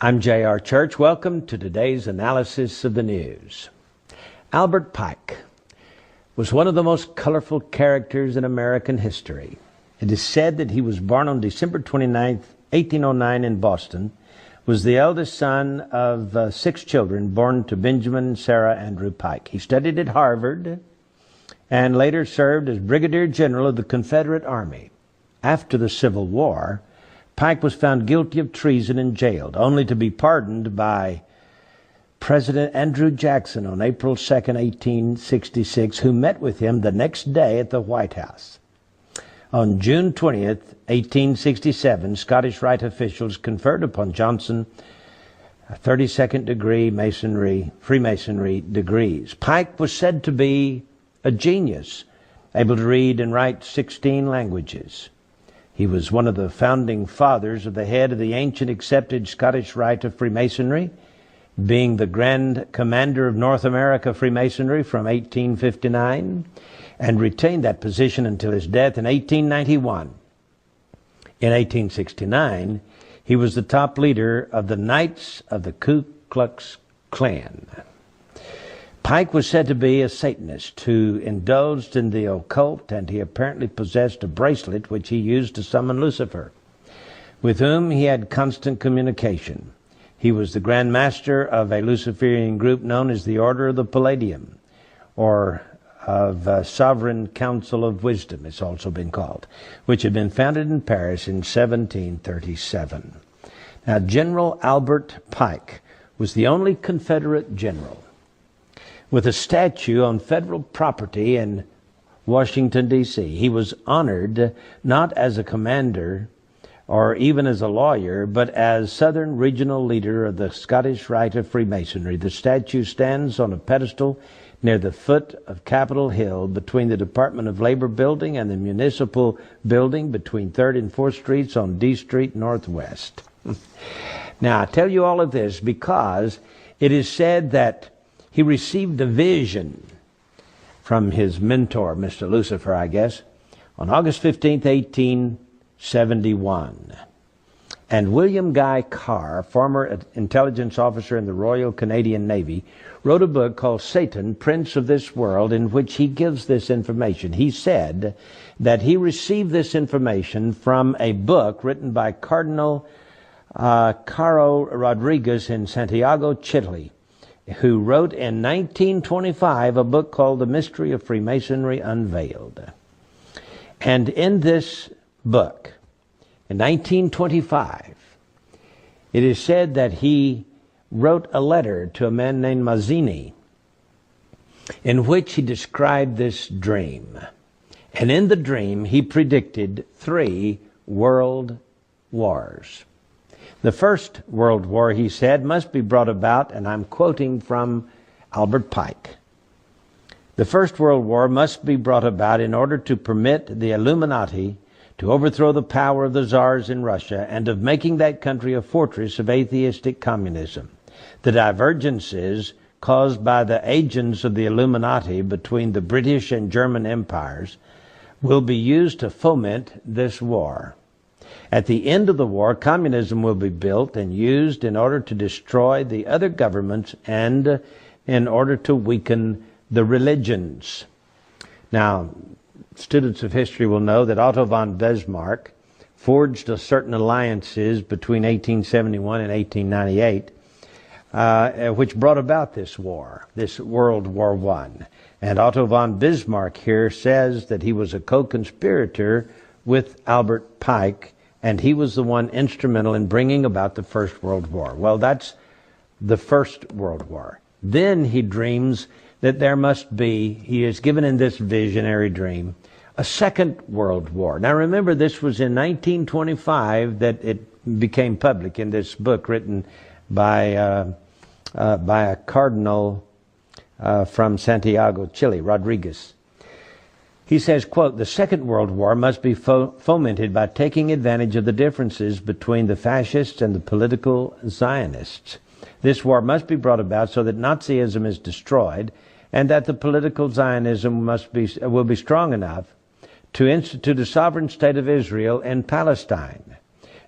I'm J.R. Church. Welcome to today's analysis of the news. Albert Pike was one of the most colorful characters in American history. It is said that he was born on December 29, 1809 in Boston, was the eldest son of 6 children born to Benjamin and Sarah Andrew Pike. He studied at Harvard and later served as Brigadier General of the Confederate Army. After the Civil War, Pike was found guilty of treason and jailed, only to be pardoned by President Andrew Jackson on April 2, 1866, who met with him the next day at the White House. On June 20, 1867, Scottish Rite officials conferred upon Johnson 32nd degree Freemasonry degrees. Pike was said to be a genius, able to read and write 16 languages. He was one of the founding fathers of the head of the ancient accepted Scottish Rite of Freemasonry, being the Grand Commander of North America Freemasonry from 1859, and retained that position until his death in 1891. In 1869, he was the top leader of the Knights of the Ku Klux Klan. Pike was said to be a Satanist who indulged in the occult, and he apparently possessed a bracelet which he used to summon Lucifer, with whom he had constant communication. He was the Grand Master of a Luciferian group known as the Order of the Palladium, or of Sovereign Council of Wisdom, it's also been called, which had been founded in Paris in 1737. Now, General Albert Pike was the only Confederate general with a statue on federal property in Washington, D.C. He was honored not as a commander or even as a lawyer, but as Southern Regional Leader of the Scottish Rite of Freemasonry. The statue stands on a pedestal near the foot of Capitol Hill between the Department of Labor building and the Municipal building between 3rd and 4th Streets on D Street Northwest. Now, I tell you all of this because it is said that he received a vision from his mentor, Mr. Lucifer, I guess, on August 15, 1871. And William Guy Carr, former intelligence officer in the Royal Canadian Navy, wrote a book called Satan, Prince of this World, in which he gives this information. He said that he received this information from a book written by Cardinal Caro Rodriguez in Santiago, Chile, who wrote in 1925 a book called The Mystery of Freemasonry Unveiled. And in this book, in 1925, it is said that he wrote a letter to a man named Mazzini in which he described this dream. And in the dream, he predicted 3 world wars. The First World War, he said, must be brought about, and I'm quoting from Albert Pike. The First World War must be brought about in order to permit the Illuminati to overthrow the power of the czars in Russia and of making that country a fortress of atheistic communism. The divergences caused by the agents of the Illuminati between the British and German empires will be used to foment this war. At the end of the war, communism will be built and used in order to destroy the other governments and in order to weaken the religions. Now, students of history will know that Otto von Bismarck forged certain alliances between 1871 and 1898, which brought about this war, this World War I. And Otto von Bismarck here says that he was a co-conspirator with Albert Pike, and he was the one instrumental in bringing about the First World War. Well, that's the First World War. Then he dreams that there must be, he is given in this visionary dream, a Second World War. Now remember, this was in 1925 that it became public in this book written by a cardinal from Santiago, Chile, Rodriguez. He says, quote, "The Second World War must be fomented by taking advantage of the differences between the fascists and the political Zionists. This war must be brought about so that Nazism is destroyed and that the political Zionism will be strong enough to institute a sovereign state of Israel in Palestine.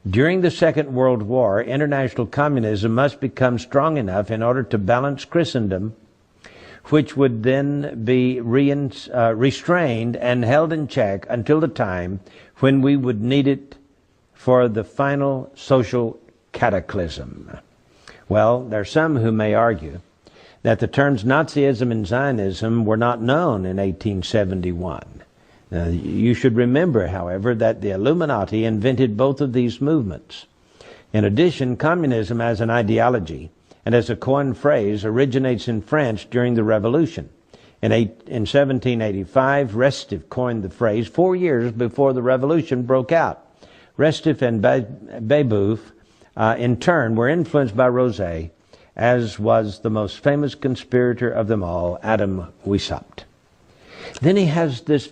During the Second World War, international communism must become strong enough in order to balance Christendom, which would then be restrained and held in check until the time when we would need it for the final social cataclysm. Well, there are some who may argue that the terms Nazism and Zionism were not known in 1871. Now, you should remember, however, that the Illuminati invented both of these movements. In addition, communism as an ideology and as a coined phrase originates in France during the Revolution. In 1785, Restif coined the phrase 4 years before the Revolution broke out. Restif and Babeuf, in turn, were influenced by Rosé, as was the most famous conspirator of them all, Adam Weishaupt. Then he has this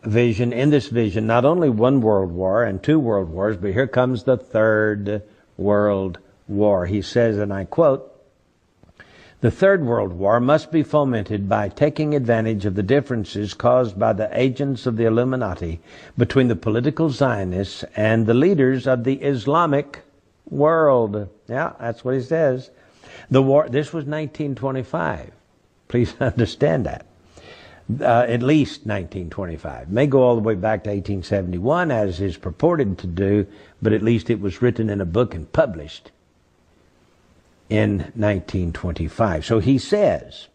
vision, in this vision, not only one world war and two world wars, but here comes the third world war. He says, and I quote, "The Third World War must be fomented by taking advantage of the differences caused by the agents of the Illuminati between the political Zionists and the leaders of the Islamic world." Yeah, that's what he says. The war, this was 1925. Please understand that. At least 1925. May go all the way back to 1871, as is purported to do, but at least it was written in a book and published in 1925. So he says,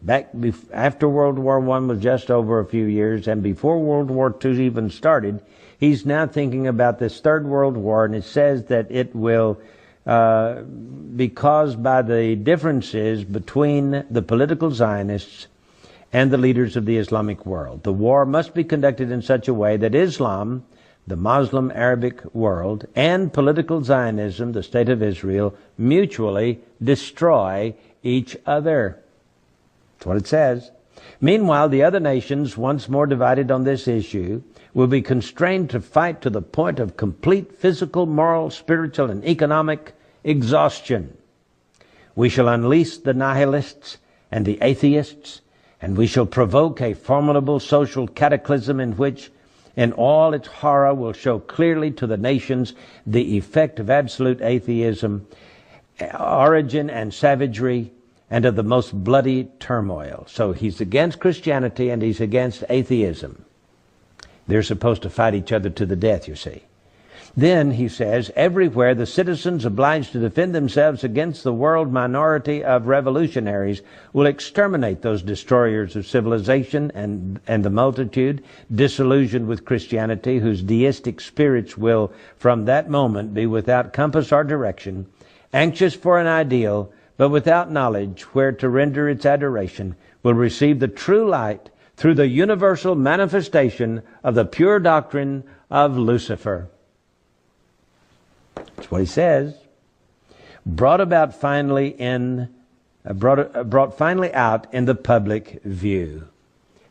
after World War I was just over a few years, and before World War II even started, he's now thinking about this Third World War, and it says that it will be caused by the differences between the political Zionists and the leaders of the Islamic world. The war must be conducted in such a way that Islam, the Muslim Arabic world, and political Zionism, the State of Israel, mutually destroy each other. That's what it says. Meanwhile, the other nations, once more divided on this issue, will be constrained to fight to the point of complete physical, moral, spiritual, and economic exhaustion. We shall unleash the nihilists and the atheists, and we shall provoke a formidable social cataclysm in which, in all its horror, will show clearly to the nations the effect of absolute atheism, origin and savagery, and of the most bloody turmoil. So he's against Christianity and he's against atheism. They're supposed to fight each other to the death, you see. Then, he says, everywhere the citizens obliged to defend themselves against the world minority of revolutionaries will exterminate those destroyers of civilization and the multitude, disillusioned with Christianity, whose deistic spirits will from that moment be without compass or direction, anxious for an ideal, but without knowledge where to render its adoration, will receive the true light through the universal manifestation of the pure doctrine of Lucifer. That's what he says. Brought finally out in the public view.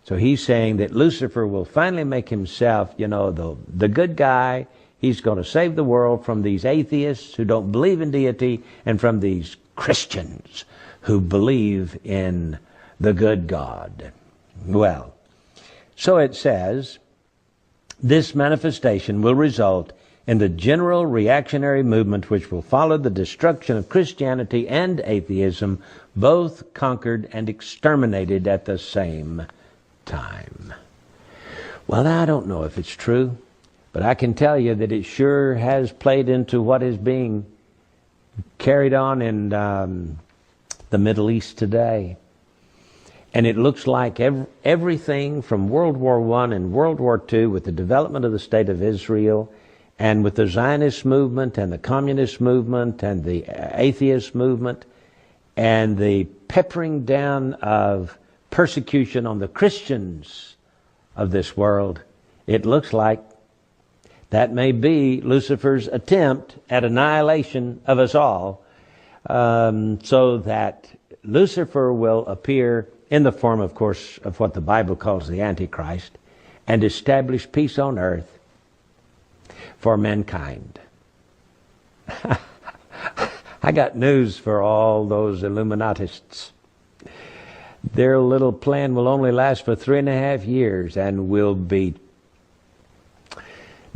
So he's saying that Lucifer will finally make himself, the good guy. He's going to save the world from these atheists who don't believe in deity and from these Christians who believe in the good God. Well, so it says, this manifestation will result in the general reactionary movement which will follow the destruction of Christianity and atheism, both conquered and exterminated at the same time. Well, now, I don't know if it's true, but I can tell you that it sure has played into what is being carried on in the Middle East today. And it looks like everything from World War I and World War II, with the development of the State of Israel, and with the Zionist movement and the communist movement and the atheist movement and the peppering down of persecution on the Christians of this world, it looks like that may be Lucifer's attempt at annihilation of us all, so that Lucifer will appear in the form, of course, of what the Bible calls the Antichrist, and establish peace on earth for mankind. I got news for all those Illuminatists. Their little plan will only last for 3.5 years and will be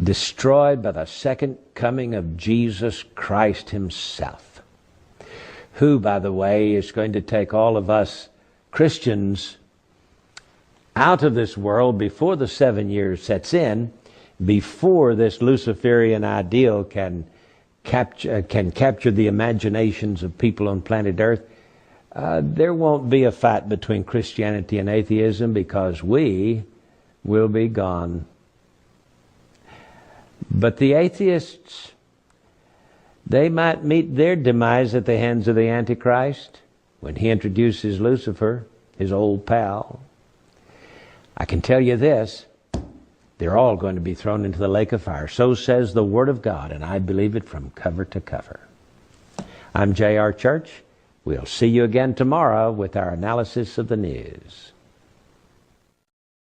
destroyed by the second coming of Jesus Christ himself, who, by the way, is going to take all of us Christians out of this world before the 7 years sets in, before this Luciferian ideal can capture the imaginations of people on planet Earth. There won't be a fight between Christianity and atheism, because we will be gone. But the atheists, they might meet their demise at the hands of the Antichrist when he introduces Lucifer, his old pal. I can tell you this, they're all going to be thrown into the lake of fire. So says the Word of God, and I believe it from cover to cover. I'm J.R. Church. We'll see you again tomorrow with our analysis of the news.